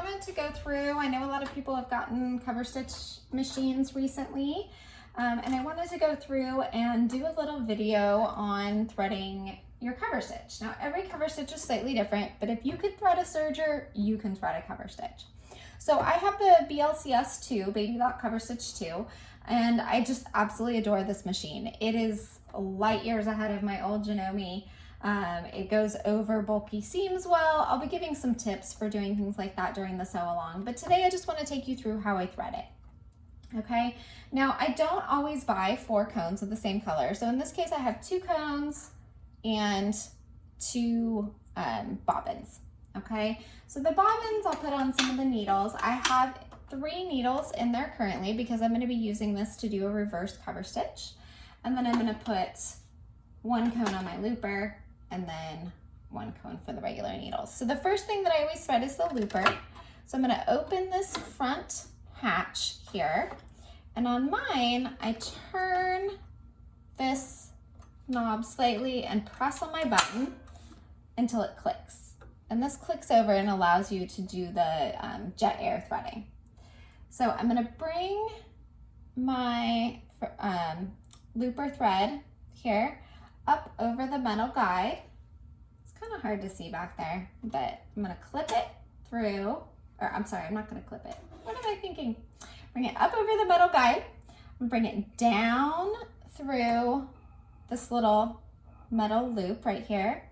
wanted to go through, I know a lot of people have gotten Coverstitch machines recently, and I wanted to go through and do a little video on threading your cover stitch. Now, every cover stitch is slightly different, but if you could thread a serger, you can thread a cover stitch. So I have the BLCS 2, Babylock Cover Stitch 2, and I just absolutely adore this machine. It is light years ahead of my old Janome. It goes over bulky seams well. I'll be giving some tips for doing things like that during the sew along, but today I just want to take you through how I thread it. Okay, now I don't always buy 4 cones of the same color. So in this case, I have 2 cones and 2 bobbins. Okay, so the bobbins I'll put on some of the needles. I have 3 needles in there currently because I'm going to be using this to do a reverse cover stitch. And then I'm going to put 1 cone on my looper and then 1 cone for the regular needles. So the first thing that I always thread is the looper. So I'm going to open this front hatch here. And on mine, I turn this knob slightly and press on my button until it clicks. And this clicks over and allows you to do the jet air threading. So I'm going to bring my looper thread here up over the metal guide. It's kind of hard to see back there, but I'm going to clip it through, or I'm sorry, I'm not going to clip it. What am I thinking? Bring it up over the metal guide and bring it down through this little metal loop right here,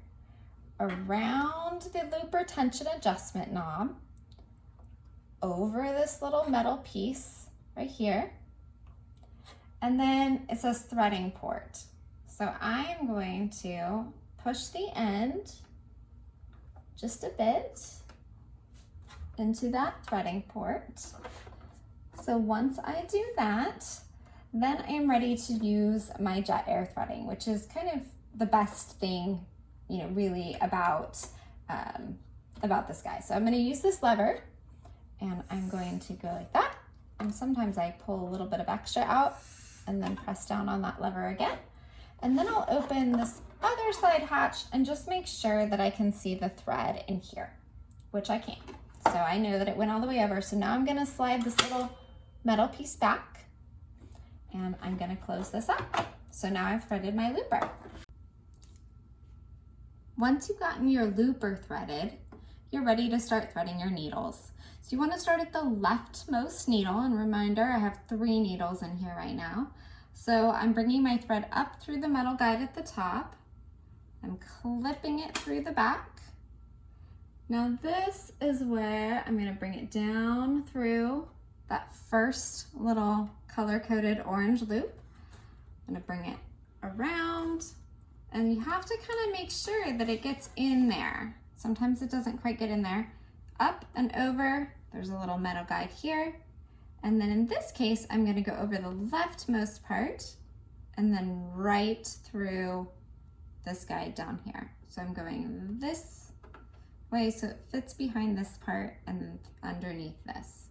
around the looper tension adjustment knob, over this little metal piece right here, and then it says threading port. So I'm going to push the end just a bit into that threading port. So once I do that, then I'm ready to use my jet air threading, which is kind of the best thing, you know, really about this guy. So I'm going to use this lever and I'm going to go like that. And sometimes I pull a little bit of extra out and then press down on that lever again. And then I'll open this other side hatch and just make sure that I can see the thread in here, which I can. So I know that it went all the way over. So now I'm going to slide this little metal piece back and I'm going to close this up. So now I've threaded my looper. Once you've gotten your looper threaded, you're ready to start threading your needles. So you want to start at the leftmost needle, and reminder, I have 3 needles in here right now. So I'm bringing my thread up through the metal guide at the top. I'm clipping it through the back. Now this is where I'm going to bring it down through that first little color-coded orange loop. I'm going to bring it around, and you have to kind of make sure that it gets in there. Sometimes it doesn't quite get in there. Up and over, there's a little metal guide here. And then in this case, I'm going to go over the leftmost part and then right through this guide down here. So I'm going this way so it fits behind this part and then underneath this.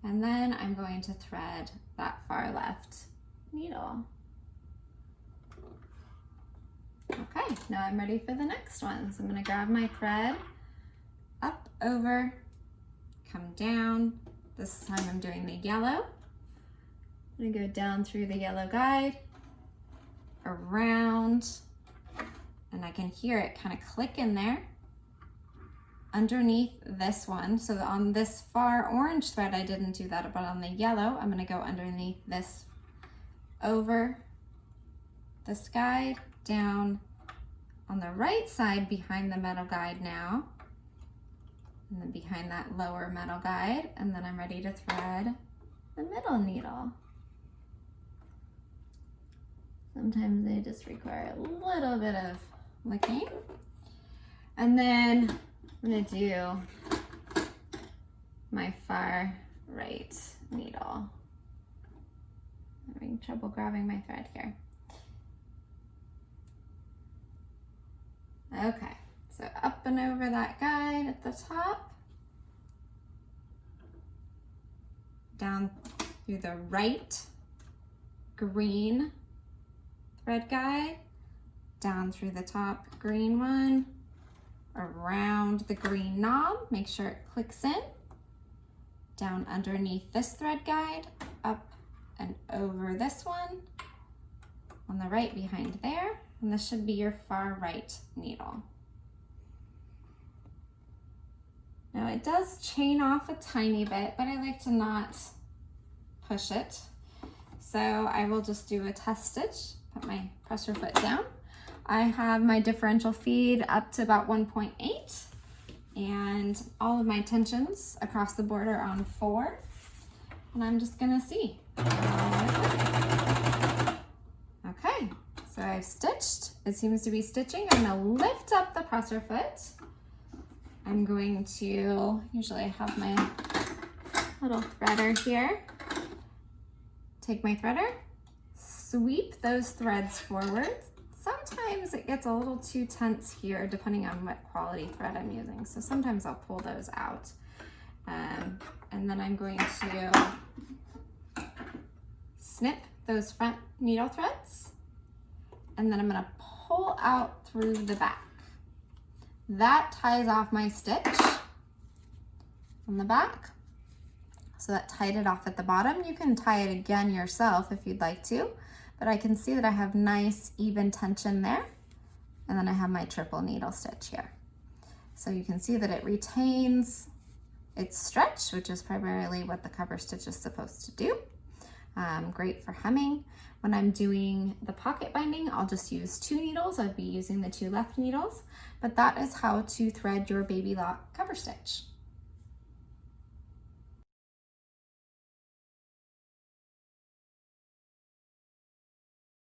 And then I'm going to thread that far left needle. Okay, now I'm ready for the next one. So I'm going to grab my thread, up, over, come down. This time I'm doing the yellow. I'm going to go down through the yellow guide, around, and I can hear it kind of click in there, underneath this one. So on this far orange thread, I didn't do that, but on the yellow, I'm going to go underneath this, over this guide, down on the right side behind the metal guide now, and then behind that lower metal guide, and then I'm ready to thread the middle needle. Sometimes they just require a little bit of licking. And then I'm gonna do my far right needle. I'm having trouble grabbing my thread here. Okay, so up and over that guide at the top, down through the right green thread guide, down through the top green one, around the green knob, make sure it clicks in, down underneath this thread guide, up and over this one, on the right behind there, and this should be your far right needle. Now it does chain off a tiny bit, but I like to not push it. So I will just do a test stitch, put my presser foot down. I have my differential feed up to about 1.8 and all of my tensions across the board are on 4. And I'm just gonna see. Okay, so I've stitched. It seems to be stitching. I'm gonna lift up the presser foot. I'm going to, usually I have my little threader here. Take my threader, sweep those threads forward. Sometimes it gets a little too tense here depending on what quality thread I'm using. So sometimes I'll pull those out. And then I'm going to snip those front needle threads. And then I'm gonna pull out through the back. That ties off my stitch on the back. So that tied it off at the bottom. You can tie it again yourself if you'd like to, but I can see that I have nice even tension there. And then I have my triple needle stitch here. So you can see that it retains its stretch, which is primarily what the cover stitch is supposed to do. Great for hemming. When I'm doing the pocket binding, I'll just use 2 needles. I'd be using the 2 left needles, but that is how to thread your Babylock cover stitch.